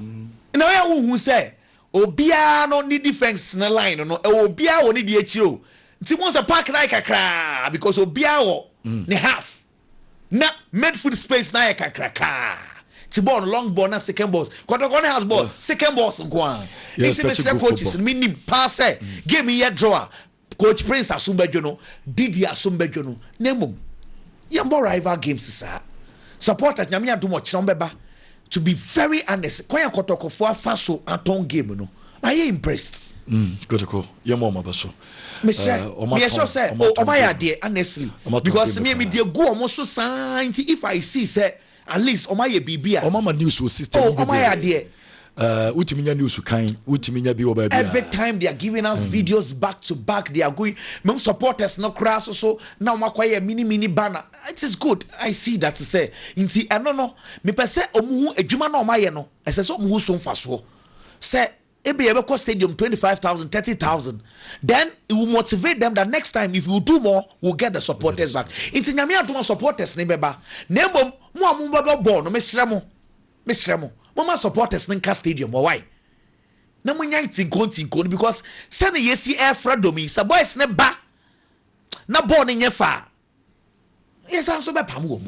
Now ya who say obia no need defense na line no obia woni di achiro. Nti once a park like kakra because obia wo ne half. Na midfield space na ya kakra. Tibon long ball na second balls. Kotoko has ball second balls nkwa. International coaches minim pass game here drawer. Coach Prince Asumbejono, Didi Asumbejono. Nemo. Yambo rival games sir. Supporters nyame ado mo chrombeba. To be very honest, kwaya Kotoko for faso aton game no. I am impressed. Kotoko. Yamo mabaso. Me sure say omaya de honestly because me dey go almost so sign if I see say at least omaye bibia omama news was system omaya de utiminya news kan utiminya bi oba bia every time they are giving us videos back to back they are going men supporters no crash so now makwaye mini banner it is good I see that to say nti eno no me pese omuhu adwuma na omaye no ese so omuhu so mfaso say ebe yebeko stadium 25,000 30,000 then it will motivate them that next time if you do more we'll get the supporters back nti nyame adoma supporters ne beba na mbom mo amumba ball no mesremo mama supporters nka stadium why na munya tinko because send yesi air fredomi sa boys ne ba na ball ne nyefa yes so be pam wo.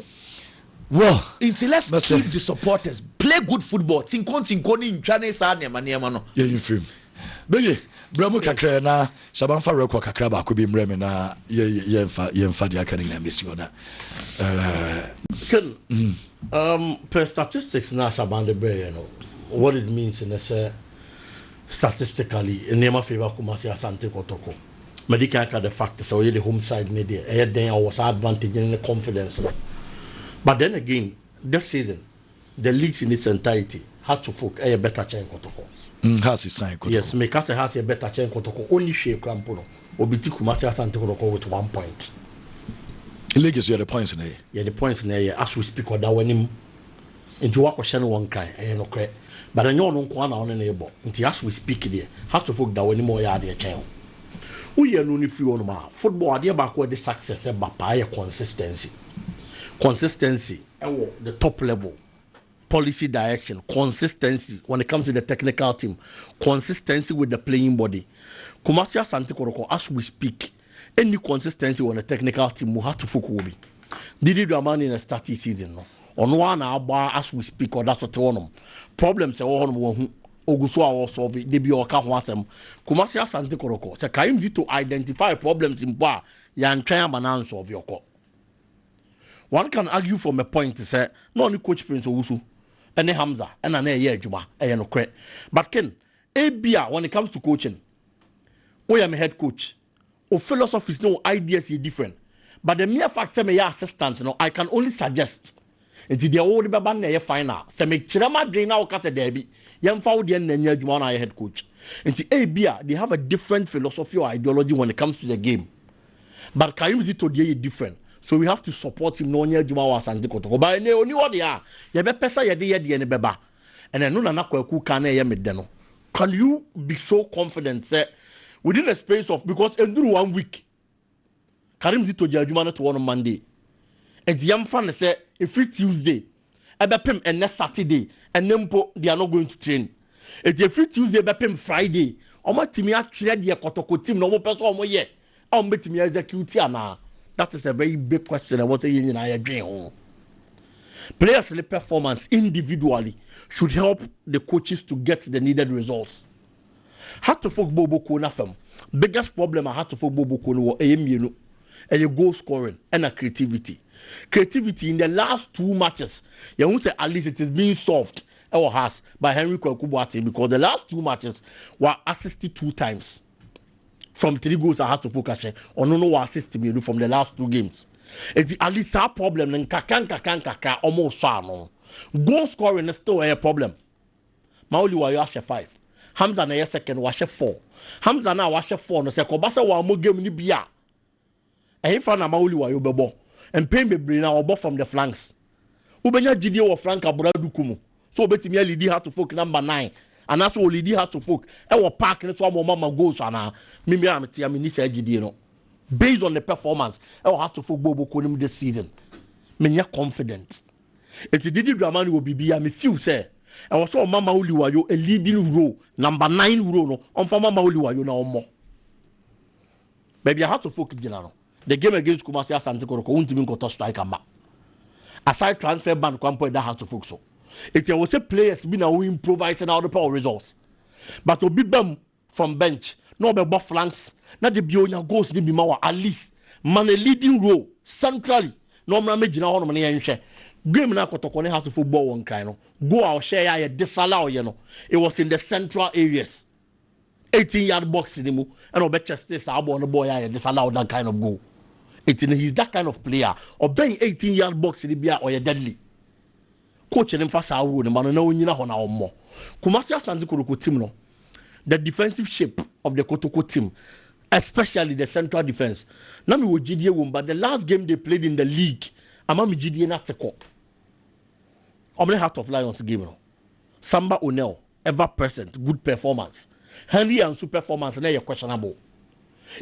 Well, let's keep the supporters play good football. Tinko ni ntwane sa nema no. Yeah, you free. Bege, bramo kakra na shaban fa record kakra ba ko bi mreme na ye mfa dia kan na mesiona. Per statistics na shaban de bre no. What it means in a statistically nema favor Kumasi Asante Kotoko. Medical the fact so the home side media then was advantage in the confidence no. But then again, this season, the leagues in its entirety had to folk a better chain Kotoko. Has his sign. Yes, make us has a better chain Kotoko. Only share Crampono. Obiti Kumasi Asante Kotoko with 1 point. Legacy are the points in there. Yeah, the points in there. As we speak, or that when him into what question one cry, no cry. But I know no one on a neighbor. Until as we speak there, how to folk that when more yard a child. We are no if you on ma football. I dear back where the success but by consistency. Consistency at the top level. Policy direction, consistency when it comes to the technical team, consistency with the playing body. Kumasi Asante Kotoko, as we speak, any consistency on the technical team will have to focus will be. Did you man in a starting season? No, on one hour as we speak, or that's what one problems are all Ogusua or solve it. They be all count once them. Kumasi Asante Kotoko. So can you to identify problems in bar? You try and answer of your call. One can argue from a point to say no only coach Prince Owusu. And Hamza, and an air Juba, and no credit. But Ken, ABA, when it comes to coaching, I am a head coach. Or philosophies, no ideas is different. But the mere fact that my assistant, no, I can only suggest. Until the old baban near final. Say make Chirama drain out Cata Derby. Young Faudian and Yajumana head coach. Until ABA, they have a different philosophy or ideology when it comes to the game. But Karim Zito is different. So we have to support him. No near Jumawa Asante Kotoko. But ne only what they are. You be pesa yedi ene beba. And then no na kwaku kane ye medeno. Can you be so confident say within a space of because enduru 1 week, Karim Zito Jajumana to one on Monday. And the young fan say every Tuesday, ebepem and next Saturday, and nempo they are not going to train. It's every Tuesday ebepem Friday. Omo timi a trade ye Kotoko team no mo person omo ye. Omo betimi execute ana. That is a very big question. I want to say I agree. Players' performance individually should help the coaches to get the needed results. Had to folk Bobo Kona fam. Biggest problem I had to folk Bobo Kona was a goal scoring and a creativity. Creativity in the last 2 matches, you won't say at least it is being solved or has by Henry Kwakubuati because the last 2 matches were assisted 2 times. From 3 goals I had to focus on no assist me from the last 2 games. It's at least a problem and kaka almost no. Goal scoring is still a problem. Mauli wa yashe 5. Hamza na second washe 4. Hamza na washe 4 no se kobasa wa mo game ni bia. E fa na Mauli wa yo bebo. And pain be na obo from the flanks. Ubenya gidie wo flank abradu kumu. So obetimi lead how to focus number 9. And that's what lead how to folk. I will park and so mama goes on. Maybe I'm no. Based on the performance, I will have to folk Bobo Konim this season. Me confident. If the Didi Dramani will be I feel say. I was so Mama Uliwayo a leading role, number 9 role no on for Mama Uliwayo no more. Maybe I have to folk general. The game against Kumasi Asante Kotoko won't even go to strike and back. Aside transfer ban, one point that has to folk so. It was a players been now improvising out the power results. But to be them from bench, no be buff flanks, not the Bionia goes to be more at least man a leading role centrally. No man imagine how many and share. Game na Kotoko has to football one kind. Go out share ya disallow, you know. It was in the central areas. 18-yard box in the and I bet just this on the boy I disallow that kind of goal. He's that kind of player. Or being 18-yard box in the beer or a deadly. Coach and emphasize the man no nyina ho na omo. Kumasi Asante Kotoko team no. The defensive shape of the Kotoko team, especially the central defense. Na me wo gidie wo but the last game they played in the league, ama me gidie na teko. Omle Heart of Lions game no. Samba O'Neil ever present, good performance. Henry and super performance na questionable.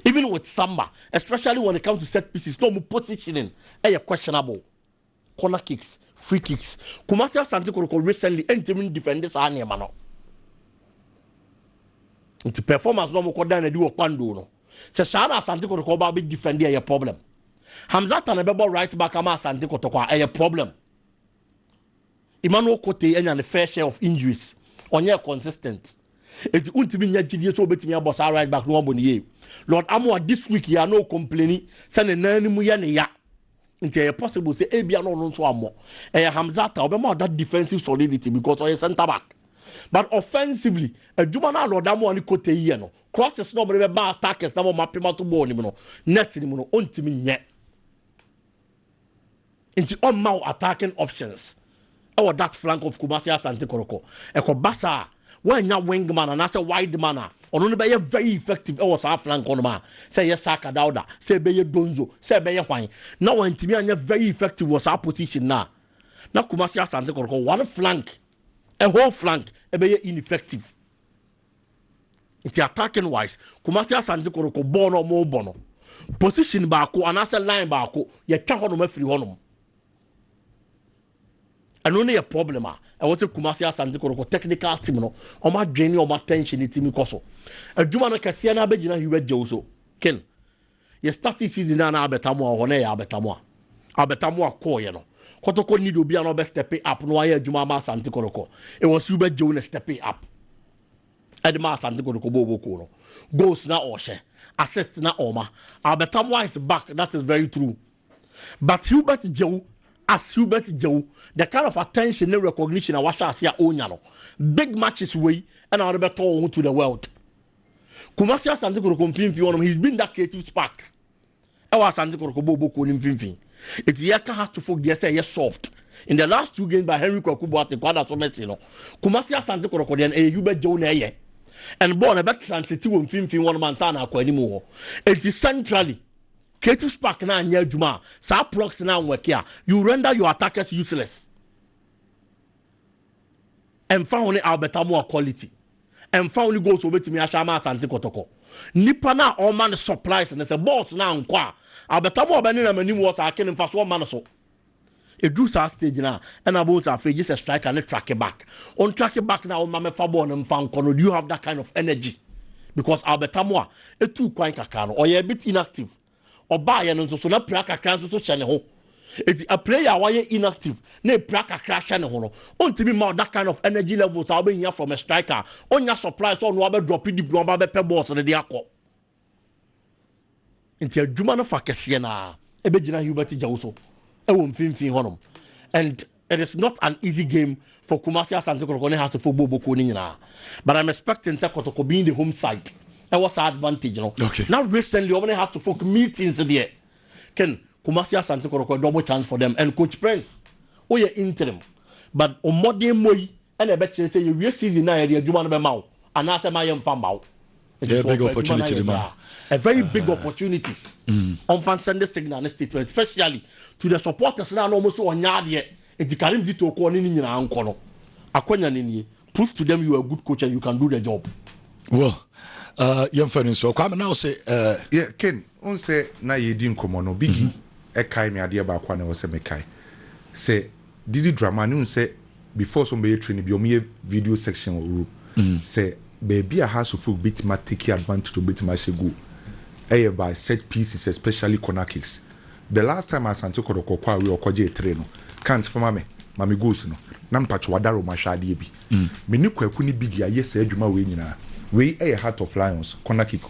Even with Samba, especially when it comes to set pieces, no positioning questionable. Corner kicks, free kicks. Kumasi Asante Kotoko recently entering defenders are near mano. It's performance no more than do kwando no. Se Shana Asante Kotoko ba be defender a problem. Hamza Tanebebo right back ama Asante Kotoko a problem. Emmanuel Kote enya the fair share of injuries. Onye consistent. It's ultimately nya gidie so betimi abos right back no one ye. Lord Amo this week ya no complaining. Send nani mu ya ne ya. Until possible say Abia no so amo. Hamza ta obema that defensive solidity because of center back. But offensively, a Jumana Lord Amo ani Kote ye no. Crosses no be ba attackers na mo mapema to ball ni no. Net ni no ontimi nye. Into on attacking options. or that flank of Kumasi Asante Kotoko. Eko basa when ya wingman and I say wide man on only be very effective or sa flank on ma say yes Saka Dauda say be ye Donzo say be ye Hwan now when to me and very effective was our position now Kumasi Asante Kotoko one flank a whole flank be ye ineffective. It's attacking wise Kumasi Asante Kotoko born or more bono position baako and as a line baako ye twa hono ma free hono. And only a problem. I want to Kumasi Asante Kotoko technical team no. Oma draining oma tension the team koso. A Jumana Kasiana Bejina you wet Joso. Ken. You started season na abetamwa hone ya abetamwa. Abetamwa ko ye no. Kotoko need to be an obe step up no aye Juma Asante Kotoko. It was you bet Joe step up. Edma Asante Kotoko bobo ko no. Goals na oshe. Assist na oma. Abetamwa is back. That is very true. But Hubert Joe as Hubert Joe, the kind of attention and recognition I watch as your own, big matches way and I'll be told to the world. Kumasi Asante Kotoko, he's been that creative spark. I was Asante Kotoko Bobo Konim. It's Yaka has to focus, yes, soft. In the last 2 games by Henry Kokubuate, Kwada Somesino, Kumasi Asante Kotoko and Hubert Joe Neye. And born a better transitive in Finfin 1 month anymore. It is centrally. Creative spark na anya juma sa prox na work here you render your attackers useless and found Alberta more quality and found goals over to me Ashama Asante Kotoko nipa na all man supplies and say boss na nkwa Alberta more bani na mani was akin fast one man so e do sa stage na and about after just a striker and track it back on track it back now on mama fabo and fan kono do you have that kind of energy because Alberta more e too quite kakano or you a bit inactive or buy and so na praka crash so chane ho. It's a player why inactive na praka crash chane ho no. Until me more that kind of energy levels I'll be here from a striker. On your supply so no be drop the blomba be pe boss na dey akọ. Until adwuma no fa kese na e be gina Hubert Jawuso. E wo mfimfin honom. And it is not an easy game for Kumasi Asante Kotoko has to football boko ni nyina. But I'm expecting Kotoko being the home side. That was our advantage, you know. Okay. Now recently, we only have to focus meetings there. Ken Kumasi Asante Kotoko double chance for them and Coach Prince. Oh, you're interim, but on modern way and I bet you say you season now you want to be mau and I say my young farm mau. A big opportunity, man. A very big opportunity. On fan send the signal statement, especially to the supporters now almost on yard yet. It's the Karim Dito calling in your uncle. Akonya nini. Prove to them you are a good coach and you can do the job. Well. Young friend, so come now say, yeah, Ken, on say na ye din komono bigi e kai me ade ba kwa na wo se me kai say didi drama ni say before some be training bi o me video section o say baby a house of bit ma take advantage to bit ma shegu e by set pieces especially corner kicks. The last time Asante Kotoko kwa we okoje 3 no can't for mame goals no na mpacho wadaro ma hwa ade bi me ni kwaku ni bigi aye say adwuma we nyina we a Heart of Lions, corner kick.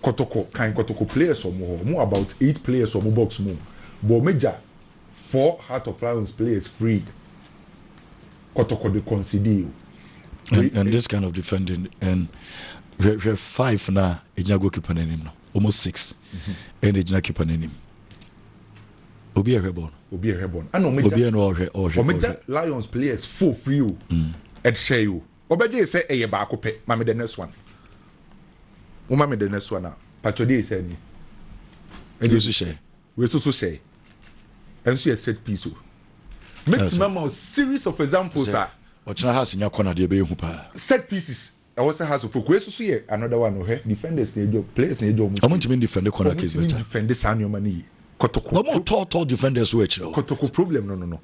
Kotoko players or more about 8 players or more box more. But major 4 Heart of Lions players freed. Kotoko de consider. And this kind of defending and we have 5 now. Goalkeeper name no, almost 6, and goalkeeper name. Obi a reborn. I know major Lions players 4 free. At Shayu. Obeje say eye ba akopɛ mame the next one. Wo mame the next one na patodi say ni. We so share. And so set piece o. Make mama a series of examples are. Ochina house nya corner de be hu pa. Set pieces. I was house of we so here another one o defenders dey job players dey job. I'm to defend the corner case better. Defend this annual money. Kotoko. No more tall defenders we chiro. Kotoko problem no.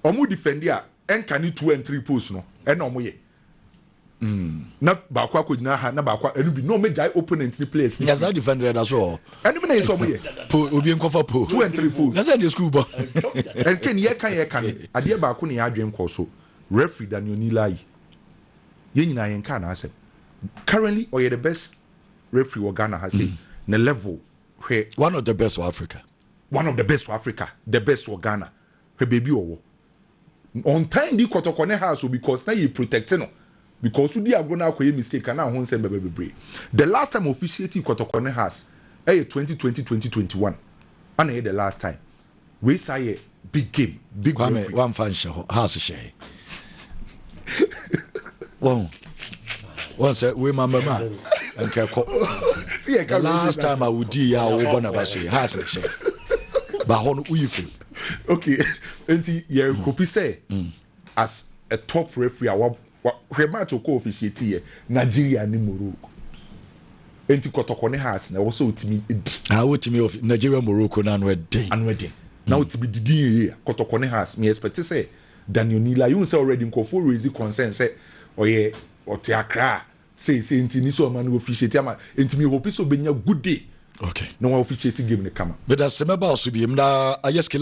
Omo defend here enka 2 and 3 posts no. E na omo ye. Na bakwa ko jina ha na bakwa enu bi no major opponent ni players yes I defender that's all enu bi na yeso mo ye po obi enkofa po 2 and 3 pool that's the school ball and ken ye kan ade ba ko ne ya adwen ko so referee Daniel Nilai ye nyina ye kan na asem currently or the best referee Ghana has say na level where one of the best for Africa the best for Ghana where baby owo on time di Kotoko ne house because na you protect no because we are going to make mistake and now won't say baby. The last time officiating Kotoko has 2020-2021 and the last time we say big game, big Kwame, one fan show, house share. One said, we remember man. And see, the last time I would do, I would want to say, house share. But on Uyfim. Okay, and yeah, Kopi say, as a top referee, where match or co-officiate here, Nigeria and Morocco. Enti Kotoko ne has na also timi timi of Nigeria Morocco na wedding now to be didi here Kotoko ne has me expect say Daniel Nila you say already nkofo raise concern say oye ote akra say enti ni so man officiate ama enti me hope so benya good day okay no officiate game ne kama but that's semeba so bi na ayeski